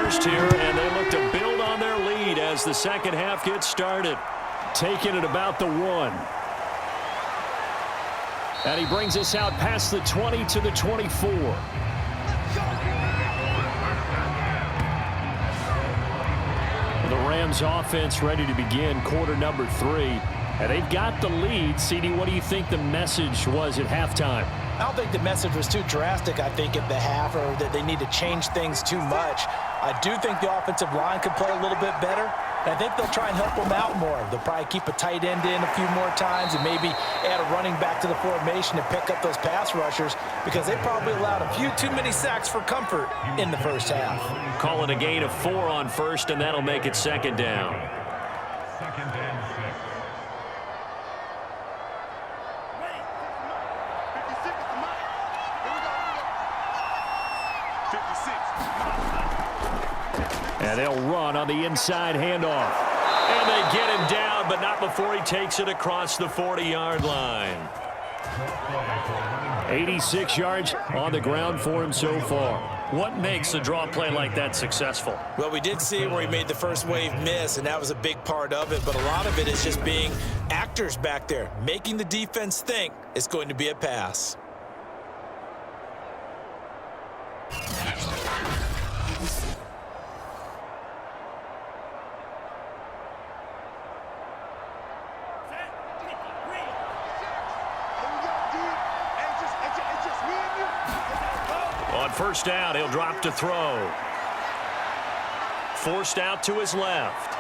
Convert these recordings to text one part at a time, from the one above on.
first here, and they look to build on their lead as the second half gets started. Taking it about the 1. And he brings us out past the 20 to the 24. The Rams offense ready to begin quarter number 3. And they've got the lead. CD, what do you think the message was at halftime? I don't think the message was too drastic, I think, at the half, or that they need to change things too much. I do think the offensive line could play a little bit better. And I think they'll try and help them out more. They'll probably keep a tight end in a few more times and maybe add a running back to the formation to pick up those pass rushers, because they probably allowed a few too many sacks for comfort in the first half. Call it a gain of 4 on first, and that'll make it second down. Second and 6. And they'll run on the inside handoff. And they get him down, but not before he takes it across the 40-yard line. 86 yards on the ground for him so far. What makes a draw play like that successful? Well, we did see where he made the first wave miss, and that was a big part of it. But a lot of it is just being actors back there, making the defense think it's going to be a pass. On first down, he'll drop to throw. Forced out to his left.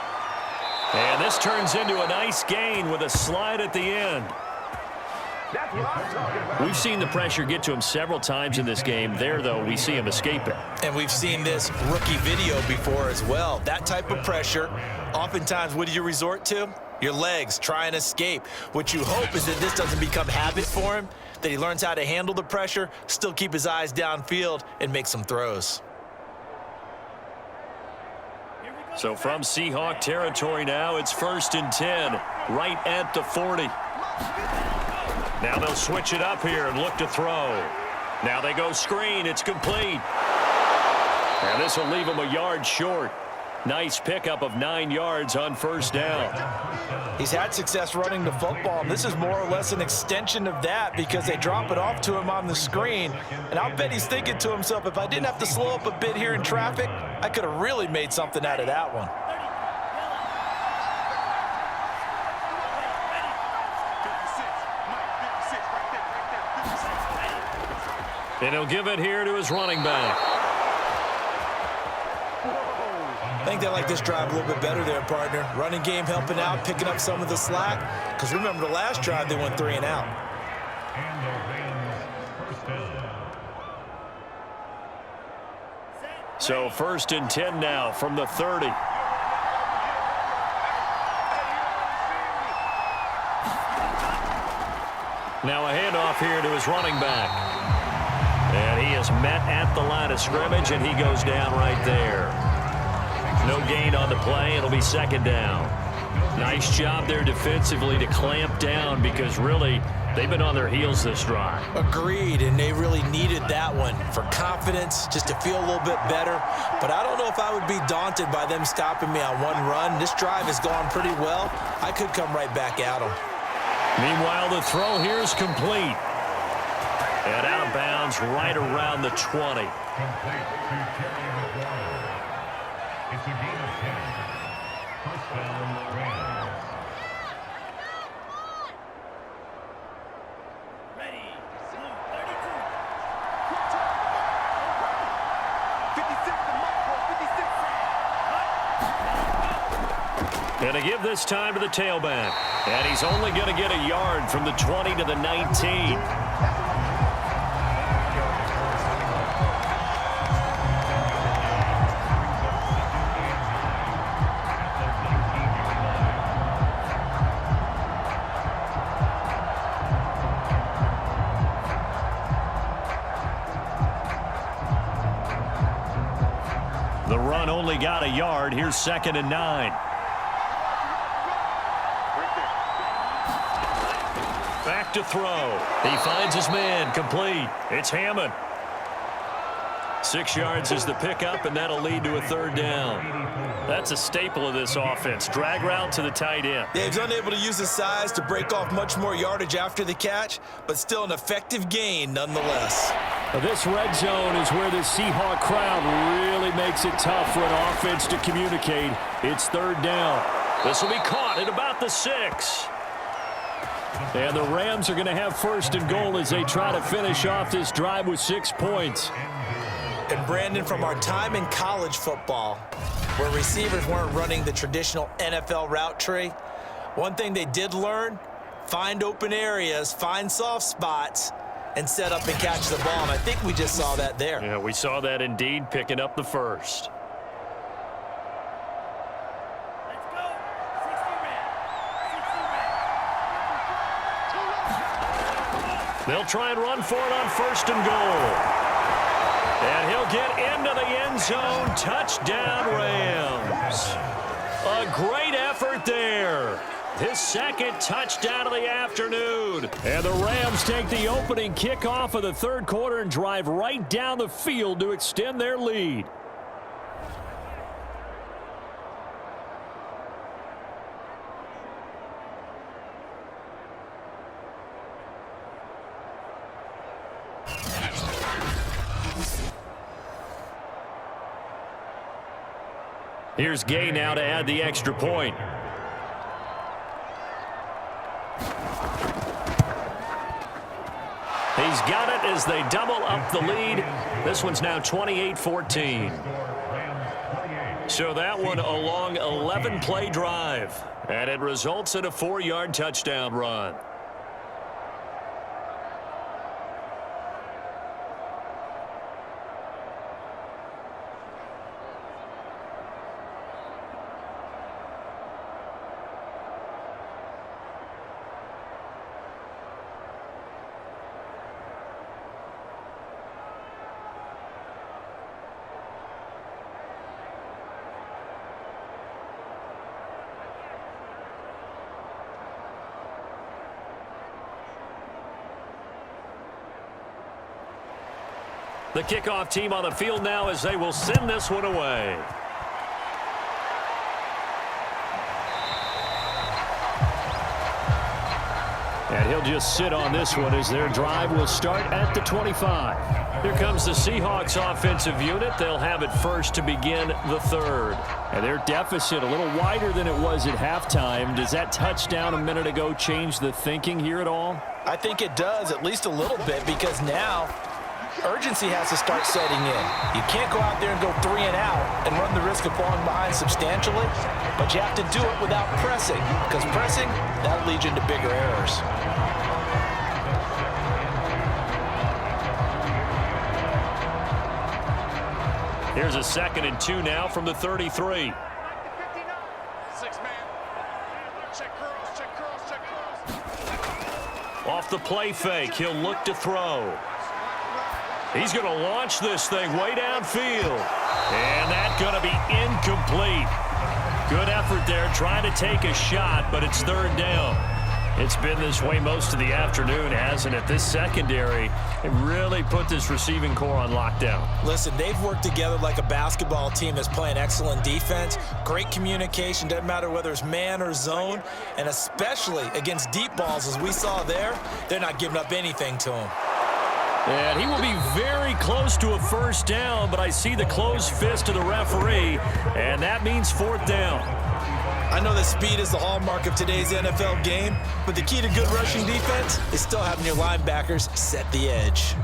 And this turns into a nice gain with a slide at the end. That's what I'm talking about. We've seen the pressure get to him several times in this game. There, though, we see him escape it. And we've seen this rookie video before as well. That type of pressure, oftentimes, what do you resort to? Your legs, try and escape. What you hope is that this doesn't become habit for him, that he learns how to handle the pressure, still keep his eyes downfield, and make some throws. So from Seahawk territory now, it's 1st and 10, right at the 40. Now they'll switch it up here and look to throw. Now they go screen. It's complete. And this will leave him a yard short. Nice pickup of 9 yards on first down. He's had success running the football, and this is more or less an extension of that, because they drop it off to him on the screen. And I'll bet he's thinking to himself, if I didn't have to slow up a bit here in traffic, I could have really made something out of that one. And he'll give it here to his running back. I think they like this drive a little bit better there, partner. Running game helping out, picking up some of the slack. Because remember, the last drive, they went 3 and out. So 1st and 10 now from the 30. Now a handoff here to his running back. And he is met at the line of scrimmage, and he goes down right there. No gain on the play. It'll be second down. Nice job there defensively to clamp down, because really they've been on their heels this drive. Agreed, and they really needed that one for confidence, just to feel a little bit better. But I don't know if I would be daunted by them stopping me on one run. This drive has gone pretty well. I could come right back at them. Meanwhile, the throw here is complete. And out of bounds right around the 20. It's a gain of 10. First down, Rams. Ready. 32. 56. And to give this time to the tailback. And he's only going to get a yard from the 20 to the 19. The run only got a yard. Here's 2nd and 9. Back to throw. He finds his man. Complete. It's Hammond. 6 yards is the pickup, and that'll lead to a third down. That's a staple of this offense. Drag route to the tight end. Yeah, he's unable to use his size to break off much more yardage after the catch, but still an effective gain nonetheless. This red zone is where the Seahawk crowd really makes it tough for an offense to communicate. It's third down. This will be caught at about the 6. And the Rams are going to have first and goal as they try to finish off this drive with 6 points. And Brandon, from our time in college football, where receivers weren't running the traditional NFL route tree, one thing they did learn, find open areas, find soft spots, and set up and catch the ball. And I think we just saw that there. Yeah, we saw that indeed, picking up the first. Let's go. 60 round. 60 round. They'll try and run for it on first and goal. And he'll get into the end zone. Touchdown, Rams. A great effort there. His second touchdown of the afternoon. And the Rams take the opening kickoff of the third quarter and drive right down the field to extend their lead. Here's Gay now to add the extra point. He's got it as they double up the lead. This one's now 28-14. So that one a long 11-play drive. And it results in a 4-yard touchdown run. The kickoff team on the field now as they will send this one away. And he'll just sit on this one as their drive will start at the 25. Here comes the Seahawks offensive unit. They'll have it first to begin the third. And their deficit a little wider than it was at halftime. Does that touchdown a minute ago change the thinking here at all? I think it does, at least a little bit, because now urgency has to start setting in. You can't go out there and go 3 and out and run the risk of falling behind substantially, but you have to do it without pressing, because pressing, that leads you into bigger errors. Here's a 2nd and 2 now from the 33. 6-man. Check curls, check curls, check curls. Off the play fake, he'll look to throw. He's going to launch this thing way downfield. And that's going to be incomplete. Good effort there, trying to take a shot, but it's third down. It's been this way most of the afternoon, hasn't it? This secondary really put this receiving core on lockdown. Listen, they've worked together like a basketball team that's playing excellent defense. Great communication, doesn't matter whether it's man or zone, and especially against deep balls, as we saw there, they're not giving up anything to him. And he will be very close to a first down, but I see the closed fist of the referee, and that means fourth down. I know that speed is the hallmark of today's NFL game, but the key to good rushing defense is still having your linebackers set the edge.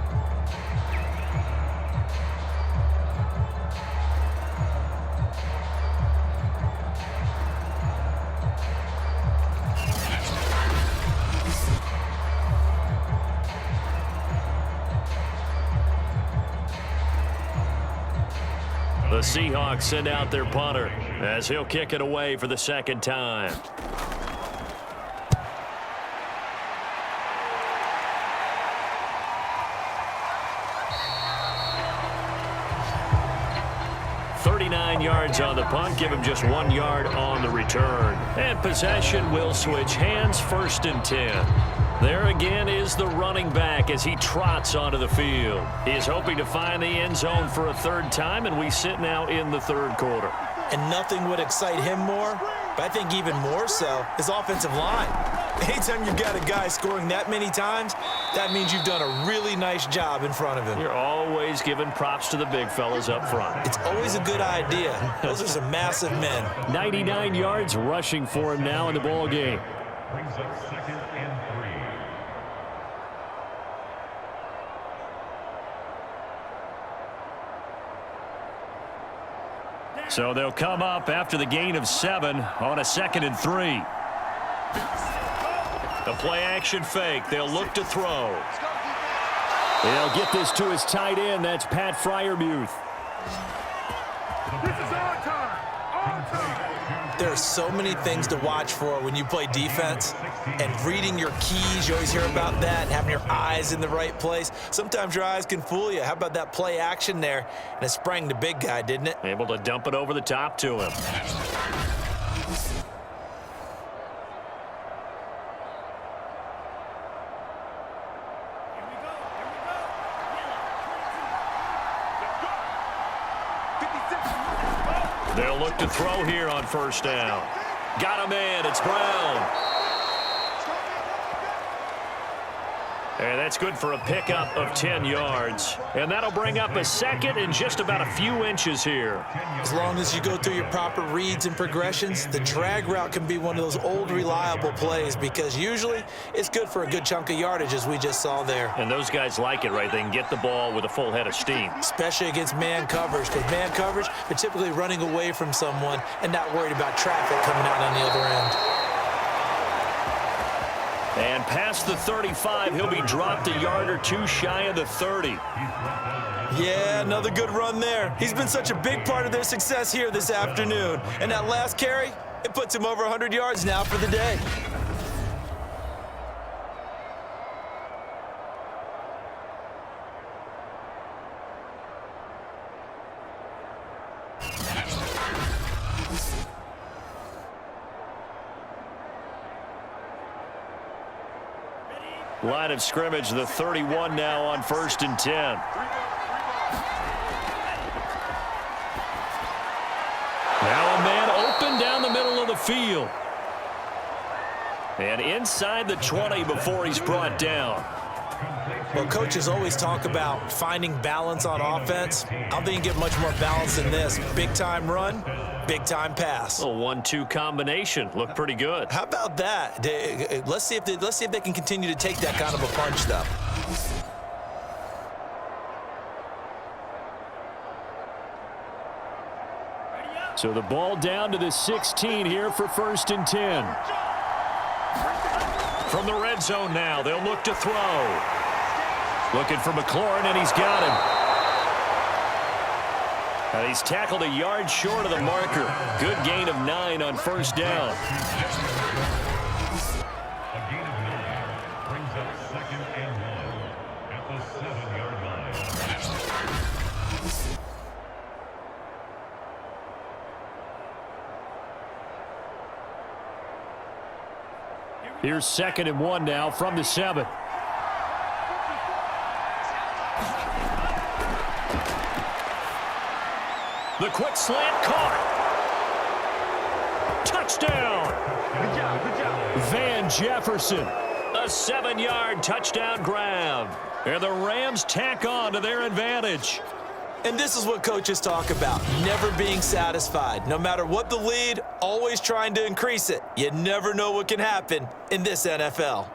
The Seahawks send out their punter as he'll kick it away for the second time. Yards on the punt, give him just 1 yard on the return. And possession will switch hands, 1st and 10. There again is the running back as he trots onto the field. He is hoping to find the end zone for a third time, and we sit now in the third quarter. And nothing would excite him more, but I think even more so, his offensive line. Anytime you've got a guy scoring that many times, that means you've done a really nice job in front of him. You're always giving props to the big fellas up front. It's always a good idea. Those are some massive men. 99 yards rushing for him now in the ball game. Brings up 2nd and 3. So they'll come up after the gain of 7 on a 2nd and 3. The play action fake. They'll look to throw. They'll get this to his tight end. That's Pat Freiermuth. This is our time. Our time. There are so many things to watch for when you play defense, and reading your keys, you always hear about that, and having your eyes in the right place. Sometimes your eyes can fool you. How about that play action there? And it sprang the big guy, didn't it? Able to dump it over the top to him. They'll look to throw here on first down. Got a man. It's Brown. And that's good for a pickup of 10 yards. And that'll bring up a 2nd and just about a few inches here. As long as you go through your proper reads and progressions, the drag route can be one of those old reliable plays because usually it's good for a good chunk of yardage as we just saw there. And those guys like it, right? They can get the ball with a full head of steam. Especially against man coverage, because man coverage, they're typically running away from someone and not worried about traffic coming out on the other end. And past the 35, he'll be dropped a yard or two shy of the 30. Yeah, another good run there. He's been such a big part of their success here this afternoon. And that last carry, it puts him over 100 yards now for the day. Line of scrimmage, the 31 now on 1st and 10. Now a man open down the middle of the field. And inside the 20 before he's brought down. Well, coaches always talk about finding balance on offense. I don't think you get much more balance than this. Big-time run, big-time pass. A 1-2 combination. Looked pretty good. How about that? Let's see if they can continue to take that kind of a punch, though. So the ball down to the 16 here for 1st and 10. From the red zone now, they'll look to throw. Looking for McLaurin, and he's got him. And he's tackled a yard short of the marker. Good gain of 9 on first down. A gain of 9 brings up 2nd and 1 at the 7-yard line. Here's 2nd and 1 now from the 7. The quick slant caught. Touchdown. Good job, good job. Van Jefferson. A 7-yard touchdown grab. And the Rams tack on to their advantage. And this is what coaches talk about, never being satisfied. No matter what the lead, always trying to increase it. You never know what can happen in this NFL.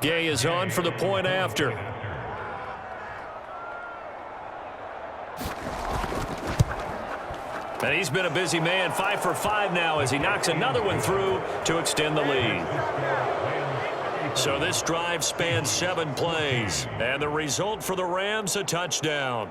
Gay is on for the point after. And he's been a busy man, 5 for 5 now as he knocks another one through to extend the lead. So this drive spans 7 plays, and the result for the Rams, a touchdown.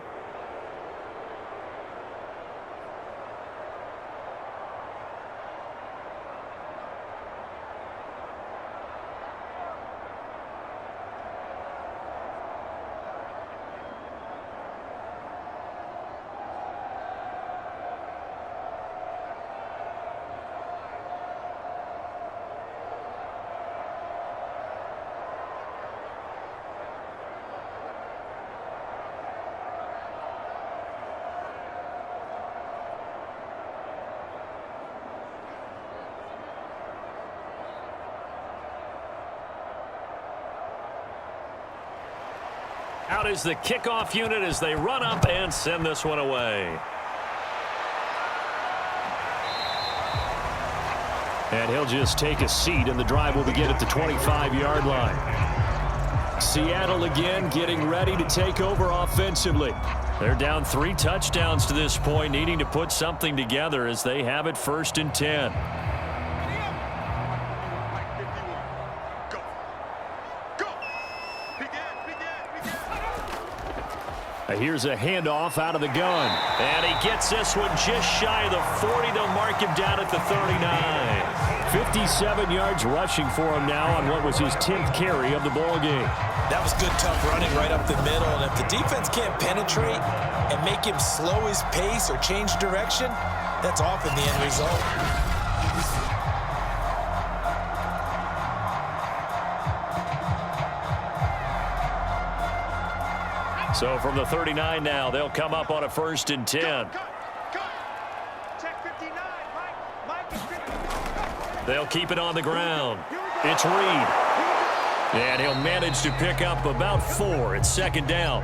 Out is the kickoff unit as they run up and send this one away. And he'll just take a seat, and the drive will begin at the 25-yard line. Seattle again getting ready to take over offensively. They're down 3 touchdowns to this point, needing to put something together as they have it 1st and 10. Here's a handoff out of the gun. And he gets this one just shy of the 40. They'll mark him down at the 39. 57 yards rushing for him now on what was his 10th carry of the ball game. That was good, tough running right up the middle. And if the defense can't penetrate and make him slow his pace or change direction, that's often the end result. So from the 39 now, they'll come up on a 1st and 10. They'll keep it on the ground. It's Reed. And he'll manage to pick up about 4. It's 2nd down.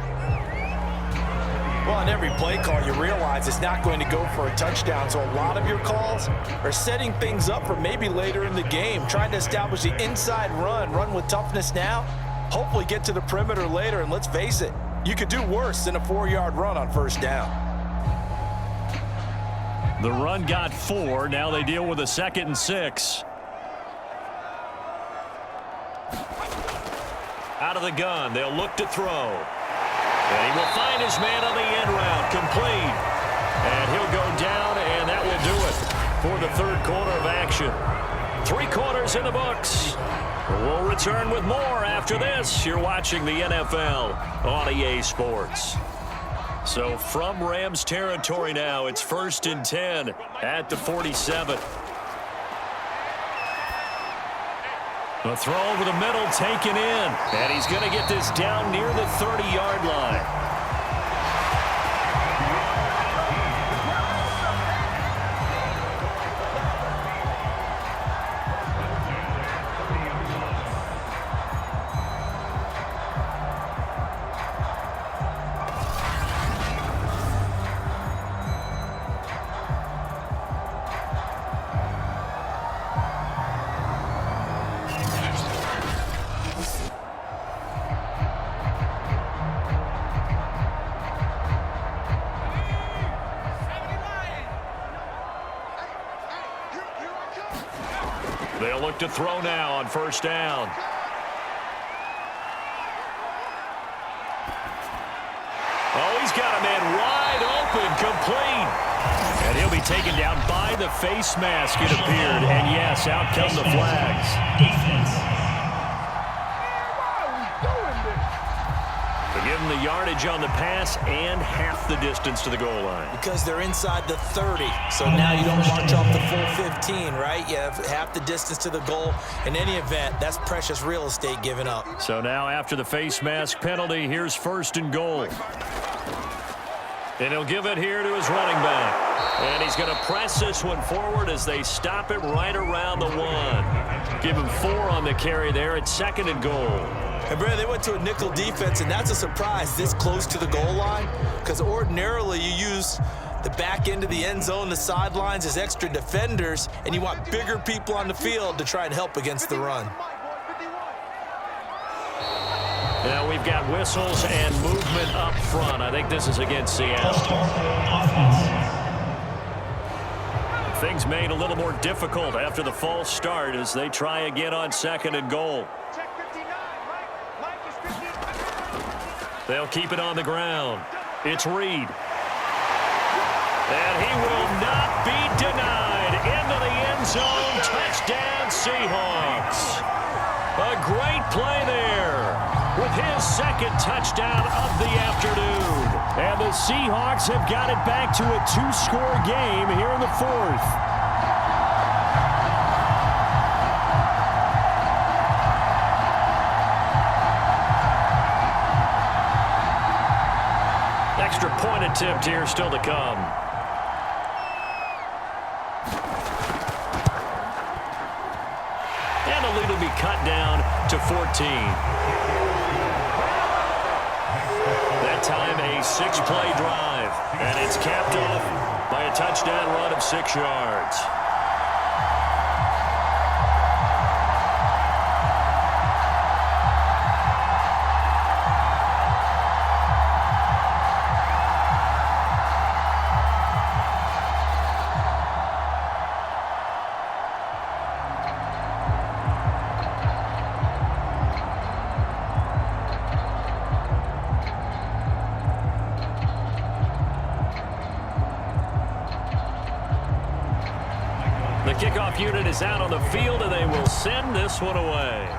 Well, on every play call, you realize it's not going to go for a touchdown. So a lot of your calls are setting things up for maybe later in the game, trying to establish the inside run with toughness now, hopefully get to the perimeter later. And let's face it, you could do worse than a 4-yard run on 1st down. The run got 4. Now they deal with a 2nd and 6. Out of the gun, they'll look to throw. And he will find his man on the end route, complete. And he'll go down, and that will do it for the 3rd quarter of action. 3 quarters in the books. We'll return with more after this. You're watching the NFL on EA Sports. So from Rams territory now, it's 1st and 10 at the 47. A throw over the middle taken in. And he's going to get this down near the 30-yard line. They'll look to throw now on 1st down. Oh, he's got a man wide open, complete. And he'll be taken down by the face mask, it appeared. And yes, out come the flags. They give him the yardage on the pass and half the distance to the goal line. Because they're inside the 30, so now you don't march off the full 15, right? You have half the distance to the goal. In any event, that's precious real estate given up. So now after the face mask penalty, here's 1st and goal. And he'll give it here to his running back. And he's going to press this one forward as they stop it right around the 1. Give him 4 on the carry there at 2nd and goal. And, Brad, they went to a nickel defense, and that's a surprise this close to the goal line, because ordinarily you use the back end of the end zone, the sidelines as extra defenders, and you want bigger people on the field to try and help against the run. Now we've got whistles and movement up front. I think this is against Seattle. Things made a little more difficult after the false start as they try again on 2nd and goal. They'll keep it on the ground. It's Reed. And he will not be denied. Into the end zone. Touchdown, Seahawks. A great play there with his 2nd touchdown of the afternoon. And the Seahawks have got it back to a 2-score game here in the 4th. Extra point attempt here still to come. And the lead will be cut down to 14. that time a 6-play drive. And it's capped off by a touchdown run of 6 yards. The kickoff unit is out on the field, and they will send this one away.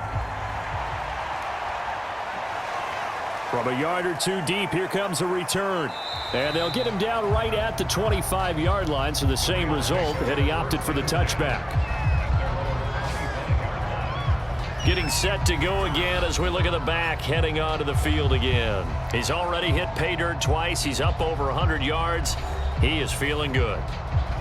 From a yard or two deep, here comes a return. And they'll get him down right at the 25-yard line, so the same result, and he opted for the touchback. Getting set to go again as we look at the back heading onto the field again. He's already hit pay dirt twice. He's up over 100 yards. He is feeling good.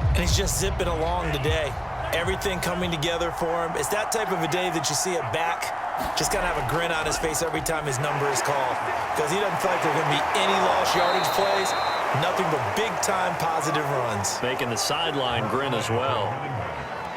And he's just zipping along today. Everything coming together for him. It's that type of a day that you see a back just kind of have a grin on his face every time his number is called, because he doesn't feel like there are going to be any lost yardage plays. Nothing but big-time positive runs. Making the sideline grin as well.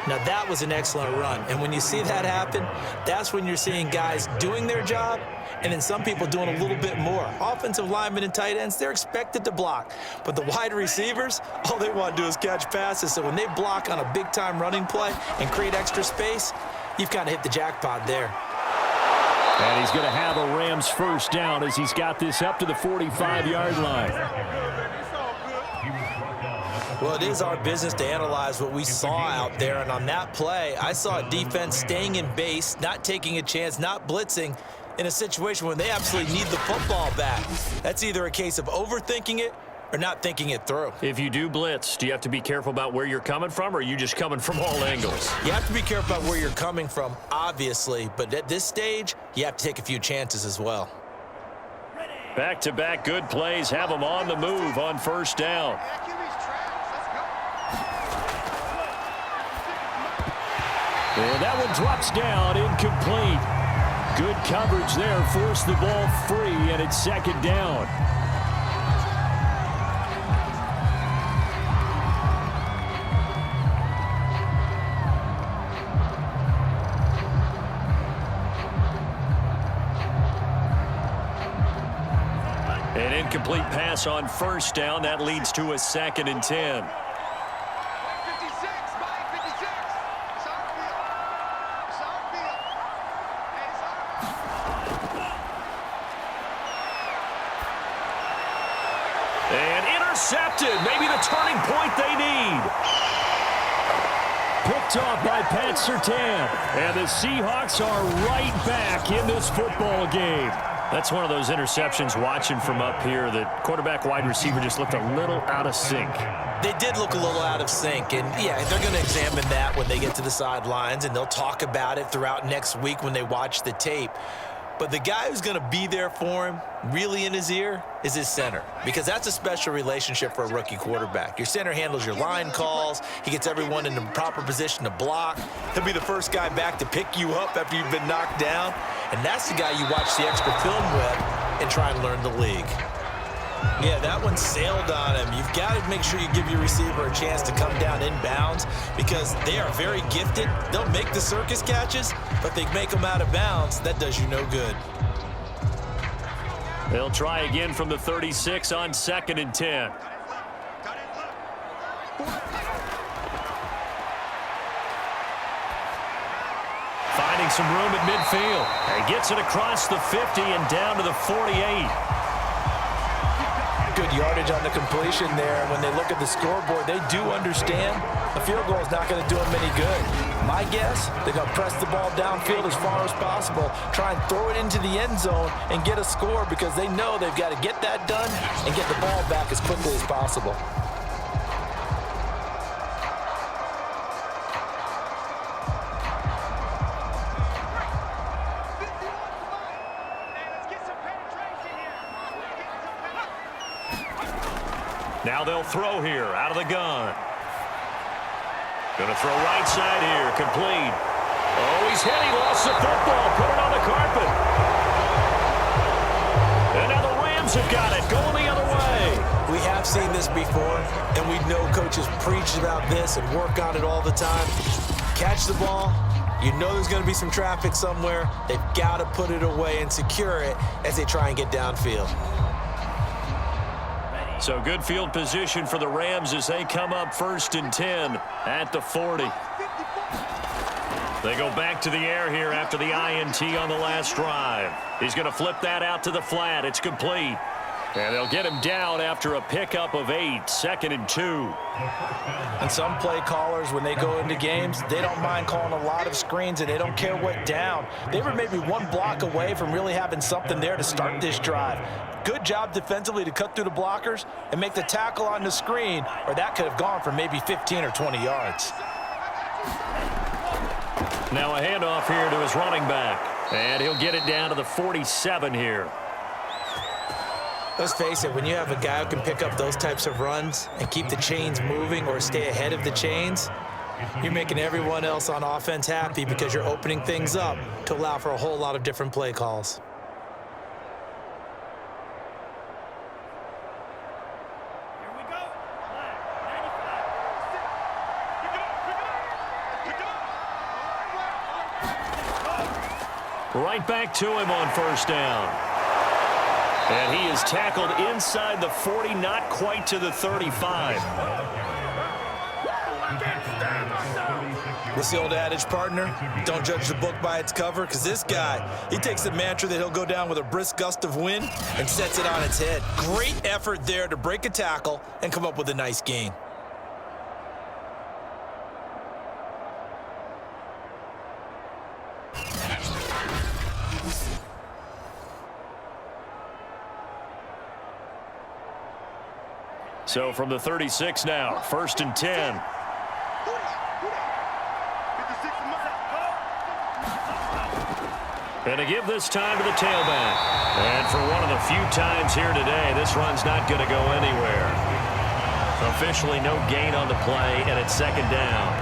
Now, that was an excellent run. And when you see that happen, that's when you're seeing guys doing their job and then some people doing a little bit more. Offensive linemen and tight ends, they're expected to block. But the wide receivers, all they want to do is catch passes. So when they block on a big-time running play and create extra space, you've kind of hit the jackpot there. And he's going to have a Rams first down as he's got this up to the 45-yard line. Well, it is our business to analyze what we saw out there. And on that play, I saw a defense staying in base, not taking a chance, not blitzing in a situation where they absolutely need the football back. That's either a case of overthinking it or not thinking it through. If you do blitz, do you have to be careful about where you're coming from, or are you just coming from all angles? You have to be careful about where you're coming from, obviously. But at this stage, you have to take a few chances as well. Back-to-back good plays have them on the move on first down. And that one drops down, incomplete. Good coverage there, forced the ball free, and it's second down. An incomplete pass on first down. That leads to a 2nd and 10. Intercepted. Maybe the turning point they need. Picked off by Pat Surtain. And the Seahawks are right back in this football game. That's one of those interceptions watching from up here that quarterback wide receiver just looked a little out of sync. They did look a little out of sync, and yeah, they're going to examine that when they get to the sidelines, and they'll talk about it throughout next week when they watch the tape. But the guy who's going to be there for him, really in his ear, is his center, because that's a special relationship for a rookie quarterback. Your center handles your line calls. He gets everyone in the proper position to block. He'll be the first guy back to pick you up after you've been knocked down, and that's the guy you watch the extra film with and try and learn the league. Yeah, that one sailed on him. You've got to make sure you give your receiver a chance to come down inbounds, because they are very gifted. They'll make the circus catches, but they make them out of bounds. That does you no good. They'll try again from the 36 on 2nd and 10. Finding some room at midfield. And gets it across the 50 and down to the 48. Good yardage on the completion there. When they look at the scoreboard, they do understand a field goal is not going to do them any good. My guess, they're going to press the ball downfield as far as possible, try and throw it into the end zone and get a score, because they know they've got to get that done and get the ball back as quickly as possible. Now they'll throw here out of the gun. Going to throw right side here, complete. Oh, he's hit. He lost the football. Put it on the carpet. And now the Rams Rams have got it, going the other way. We have seen this before, and we know coaches preach about this and work on it all the time. Catch the ball. You know there's going to be some traffic somewhere. They've got to put it away and secure it as they try and get downfield. So good field position for the Rams as they come up 1st and 10 at the 40. They go back to the air here after the INT on the last drive. He's going to flip that out to the flat. It's complete. And they'll get him down after a pickup of 8, 2nd and 2. And some play callers, when they go into games, they don't mind calling a lot of screens, and they don't care what down. They were maybe one block away from really having something there to start this drive. Good job defensively to cut through the blockers and make the tackle on the screen, or that could have gone for maybe 15 or 20 yards. Now a handoff here to his running back. And he'll get it down to the 47 here. Let's face it, when you have a guy who can pick up those types of runs and keep the chains moving or stay ahead of the chains, you're making everyone else on offense happy because you're opening things up to allow for a whole lot of different play calls. Right back to him on 1st down. And he is tackled inside the 40, not quite to the 35. What's the old adage, partner? Don't judge the book by its cover, because this guy, he takes the mantra that he'll go down with a brisk gust of wind and sets it on its head. Great effort there to break a tackle and come up with a nice gain. So from the 36 now, 1st and 10. And to give this time to the tailback. And for one of the few times here today, this run's not going to go anywhere. Officially no gain on the play, and it's 2nd down.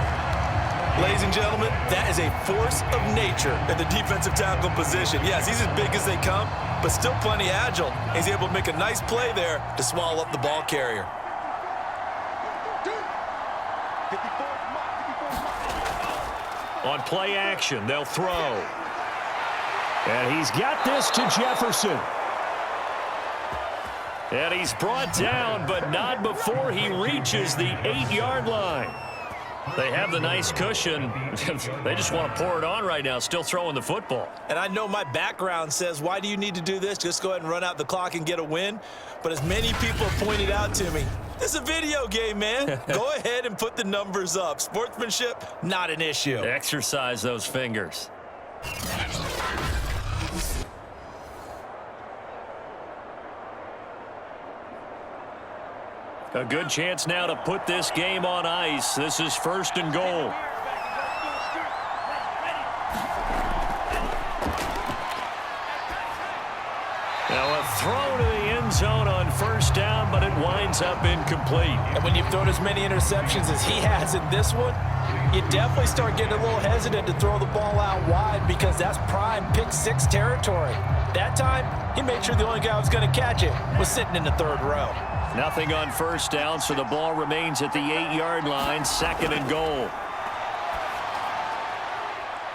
Ladies and gentlemen, that is a force of nature in the defensive tackle position. Yes, he's as big as they come, but still plenty agile. He's able to make a nice play there to swallow up the ball carrier. On play action, they'll throw. And he's got this to Jefferson. And he's brought down, but not before he reaches the 8-yard line. They have the nice cushion. They just want to pour it on right now, still throwing the football. And I know my background says, why do you need to do this? Just go ahead and run out the clock and get a win. But as many people have pointed out to me, this is a video game, man. Go ahead and put the numbers up. Sportsmanship, not an issue. Exercise those fingers. A good chance now to put this game on ice. This is 1st and goal. Now a throw to the end zone on 1st down, but it winds up incomplete. And when you've thrown as many interceptions as he has in this one, you definitely start getting a little hesitant to throw the ball out wide because that's prime pick 6 territory. That time, he made sure the only guy who was going to catch it was sitting in the 3rd row. Nothing on 1st down, so the ball remains at the 8-yard line, 2nd and goal.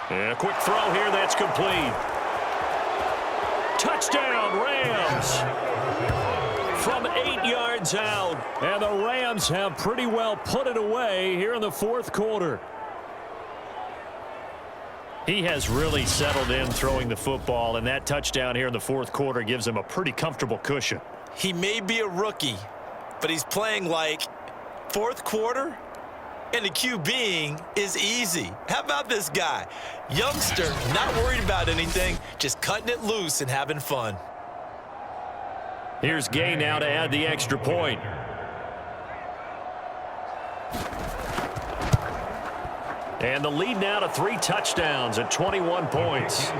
And a quick throw here, that's complete. Touchdown, Rams! From 8 yards out, and the Rams have pretty well put it away here in the 4th quarter. He has really settled in throwing the football, and that touchdown here in the 4th quarter gives him a pretty comfortable cushion. He may be a rookie, but he's playing like 4th quarter, and the QBing is easy. How about this guy? Youngster, not worried about anything, just cutting it loose and having fun. Here's Gay now to add the extra point. And the lead now to 3 touchdowns at 21 points.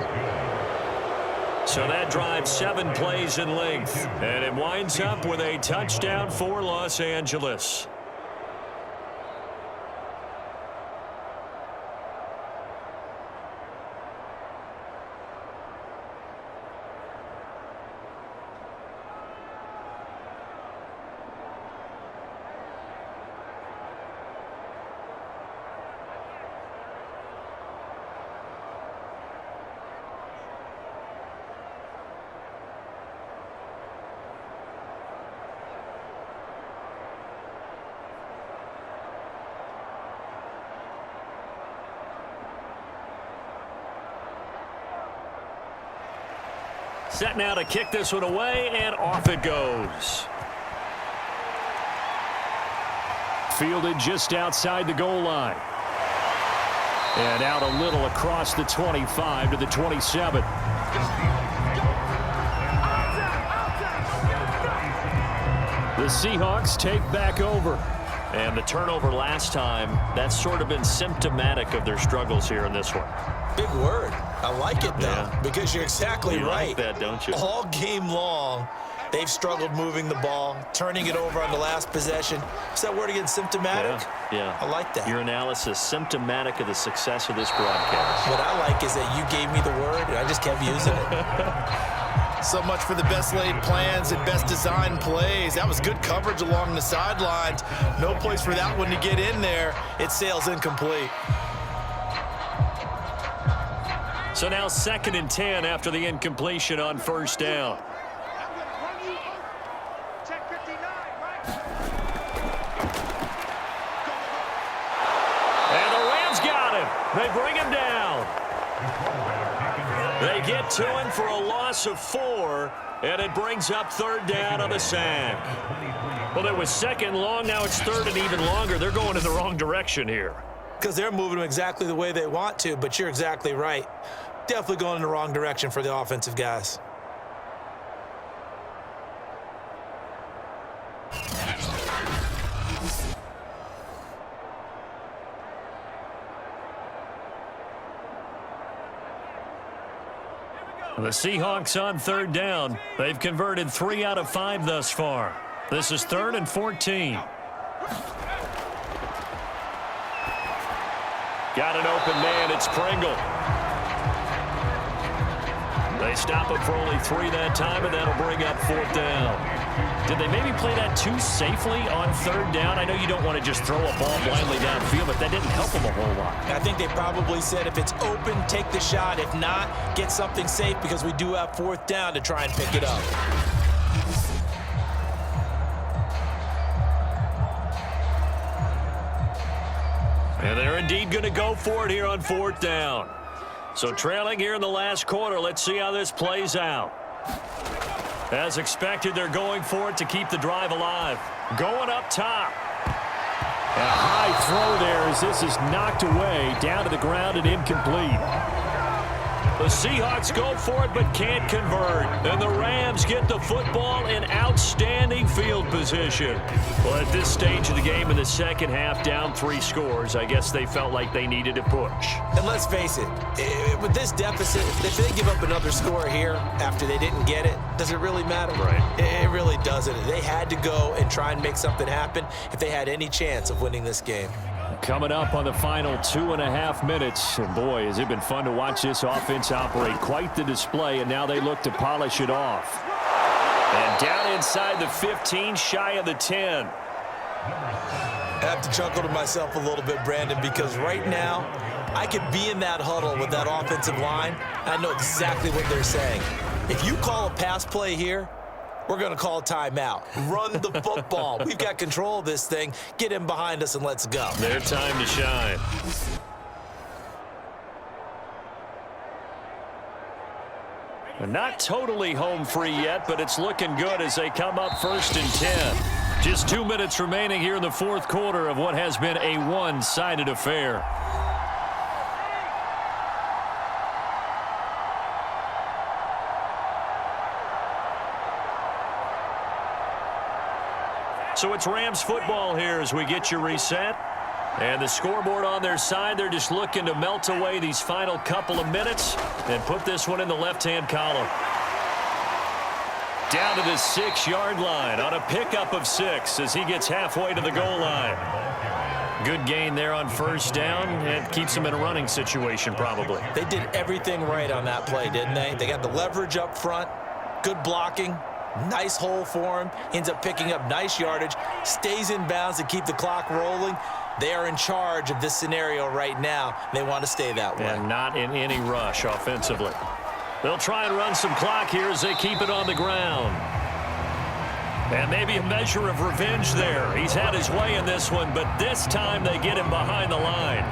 So that drives 7 plays in length. And it winds up with a touchdown for Los Angeles. Set now to kick this one away, and off it goes. Fielded just outside the goal line. And out a little across the 25 to the 27. The Seahawks take back over. And the turnover last time, that's sort of been symptomatic of their struggles here in this one. Big word. I like it, though, Yeah. because you're exactly You right. like that, don't you? All game long, they've struggled moving the ball, turning it over on the last possession. Is that word again, symptomatic? Yeah. I like that. Your analysis, symptomatic of the success of this broadcast. What I like is that you gave me the word, and I just kept using it. So much for the best laid plans and best designed plays. That was good coverage along the sidelines. No place for that one to get in there. It sails incomplete. So now 2nd and 10 after the incompletion on first down. Check 59, right? And the Rams got him. They bring him down. They get to him for a loss of 4, and it brings up 3rd down on the sack. Well, it was 2nd long. Now it's 3rd and even longer. They're going in the wrong direction here. Because they're moving them exactly the way they want to, but you're exactly right. Definitely going in the wrong direction for the offensive guys. The Seahawks on 3rd down. They've converted 3 out of 5 thus far. This is 3rd and 14. Got an open man. It's Pringle. They stop him for only 3 that time, and that'll bring up 4th down. Did they maybe play that too safely on 3rd down? I know you don't want to just throw a ball blindly downfield, but that didn't help them a whole lot. I think they probably said if it's open, take the shot. If not, get something safe because we do have 4th down to try and pick it up. And they're indeed going to go for it here on 4th down. So trailing here in the last quarter, let's see how this plays out. As expected, they're going for it to keep the drive alive. Going up top. A high throw there as this is knocked away, down to the ground and incomplete. The Seahawks go for it but can't convert. And the Rams get the football in outstanding field position. Well, at this stage of the game in the second half, down 3 scores, I guess they felt like they needed to push. And let's face it, with this deficit, if they give up another score here after they didn't get it, does it really matter? Right. It really doesn't. They had to go and try and make something happen if they had any chance of winning this game. Coming up on the final 2.5 minutes. And boy, has it been fun to watch this offense operate. Quite the display, and now they look to polish it off. And down inside the 15, shy of the 10. I have to chuckle to myself a little bit, Brandon, because right now I could be in that huddle with that offensive line. I know exactly what they're saying. If you call a pass play here, we're going to call a timeout. Run the football. We've got control of this thing. Get him behind us and let's go. Their time to shine. Not totally home free yet, but it's looking good as they come up 1st and 10. Just 2 minutes remaining here in the 4th quarter of what has been a one-sided affair. So it's Rams football here as we get you reset. And the scoreboard on their side, they're just looking to melt away these final couple of minutes and put this one in the left-hand column. Down to the 6-yard line on a pickup of 6 as he gets halfway to the goal line. Good gain there on 1st down. It keeps them in a running situation probably. They did everything right on that play, didn't they? They got the leverage up front, good blocking, nice hole for him, ends up picking up nice yardage, stays in bounds to keep the clock rolling. They are in charge of this scenario right now. They want to stay that way. And not in any rush offensively. They'll try and run some clock here as they keep it on the ground. And maybe a measure of revenge there. He's had his way in this one, but this time they get him behind the line.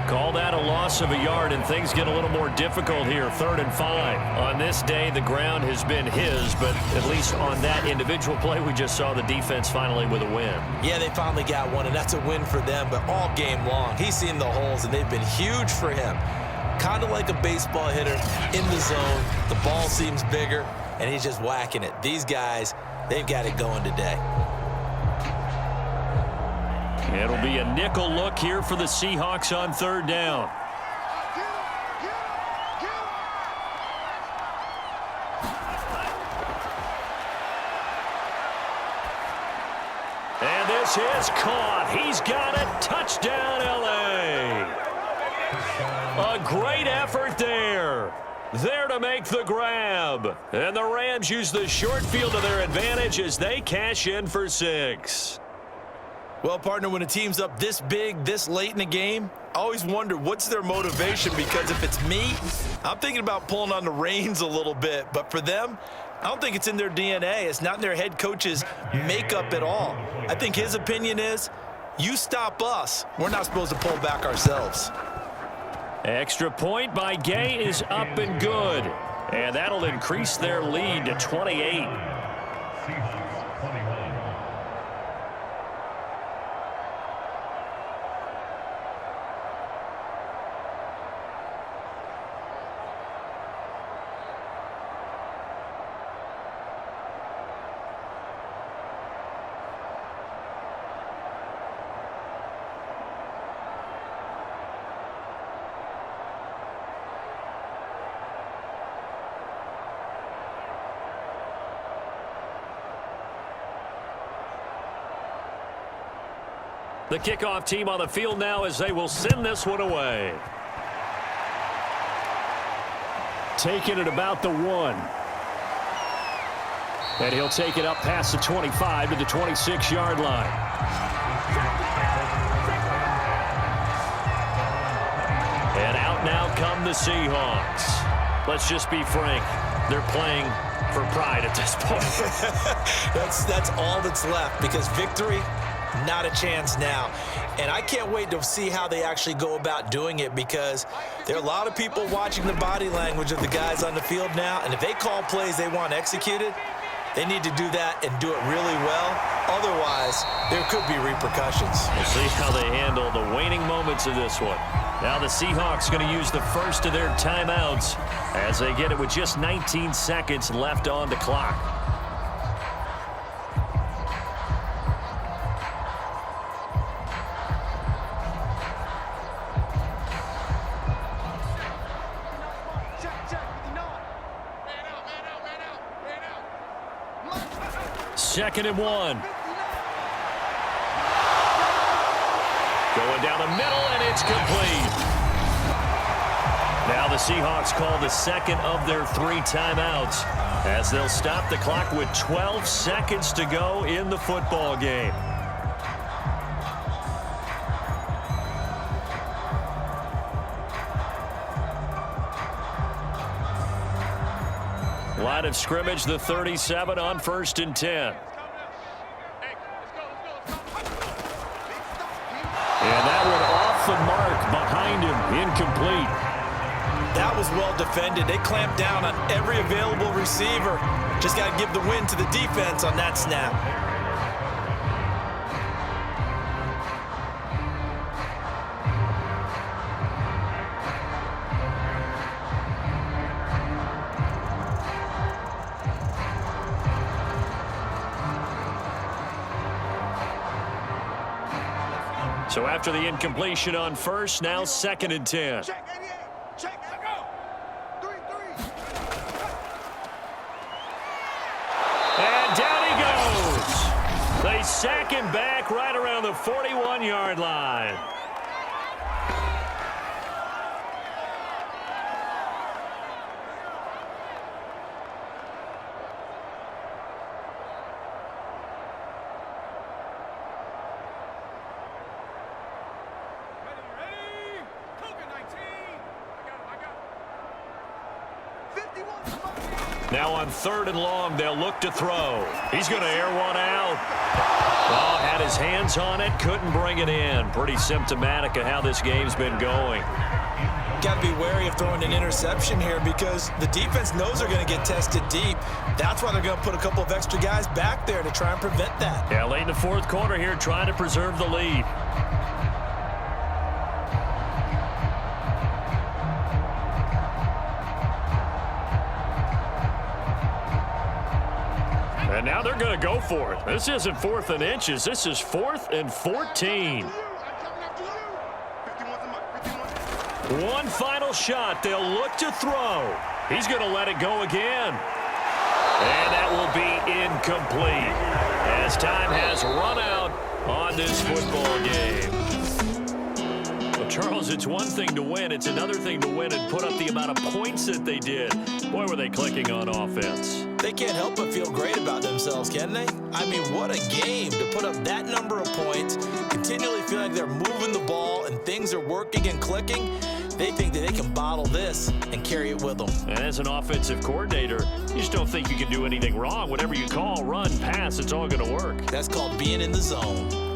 Call that a loss of a yard, and things get a little more difficult here. 3rd and 5. On this day, the ground has been his, but at least on that individual play, we just saw the defense finally with a win. Yeah, they finally got one, and that's a win for them, but all game long, he's seen the holes, and they've been huge for him. Kind of like a baseball hitter in the zone. The ball seems bigger, and he's just whacking it. These guys, they've got it going today. It'll be a nickel look here for the Seahawks on 3rd down. And this is caught. He's got it. Touchdown, L.A. A great effort there. There to make the grab. And the Rams use the short field to their advantage as they cash in for 6. Well, partner, when a team's up this big, this late in the game, I always wonder what's their motivation, because if it's me, I'm thinking about pulling on the reins a little bit. But for them, I don't think it's in their DNA. It's not in their head coach's makeup at all. I think his opinion is, you stop us, we're not supposed to pull back ourselves. Extra point by Gay is up and good. And that'll increase their lead to 28. Seahawks 21. The kickoff team on the field now as they will send this one away. Taking it about the 1. And he'll take it up past the 25 to the 26-yard line. And out now come the Seahawks. Let's just be frank. They're playing for pride at this point. That's all that's left, because victory, not a chance now. And I can't wait to see how they actually go about doing it, because there are a lot of people watching the body language of the guys on the field now, and if they call plays they want executed, they need to do that and do it really well. Otherwise, there could be repercussions. We'll see how they handle the waning moments of this one. Now the Seahawks going to use the first of their timeouts as they get it with just 19 seconds left on the clock. Second and 1. Going down the middle, and it's complete. Now the Seahawks call the second of their 3 timeouts as they'll stop the clock with 12 seconds to go in the football game. Line of scrimmage, the 37 on 1st and 10. And that one off the mark behind him, incomplete. That was well defended. They clamped down on every available receiver. Just got to give the win to the defense on that snap. So after the incompletion on 1st, now 2nd and 10. Check 88. Check. Go. 3-3. And down he goes. They sack him back right around the 41-yard line. Ready? Coca 19. I got it. 51. Now on 3rd and long, they'll look to throw. He's going to air one out. Oh, had his hands on it, couldn't bring it in. Pretty symptomatic of how this game's been going. Got to be wary of throwing an interception here because the defense knows they're going to get tested deep. That's why they're going to put a couple of extra guys back there to try and prevent that. Yeah, late in the 4th quarter here, trying to preserve the lead. And now they're going to go for it. This isn't 4th and inches. This is 4th and 14. One final shot. They'll look to throw. He's going to let it go again. And that will be incomplete as time has run out on this football game. Well, Charles, it's one thing to win. It's another thing to win and put up the amount of points that they did. Boy, were they clicking on offense. They can't help but feel great about themselves, can they? I mean, what a game to put up that number of points, continually feeling like they're moving the ball and things are working and clicking. They think that they can bottle this and carry it with them. And as an offensive coordinator, you just don't think you can do anything wrong. Whatever you call, run, pass, it's all going to work. That's called being in the zone.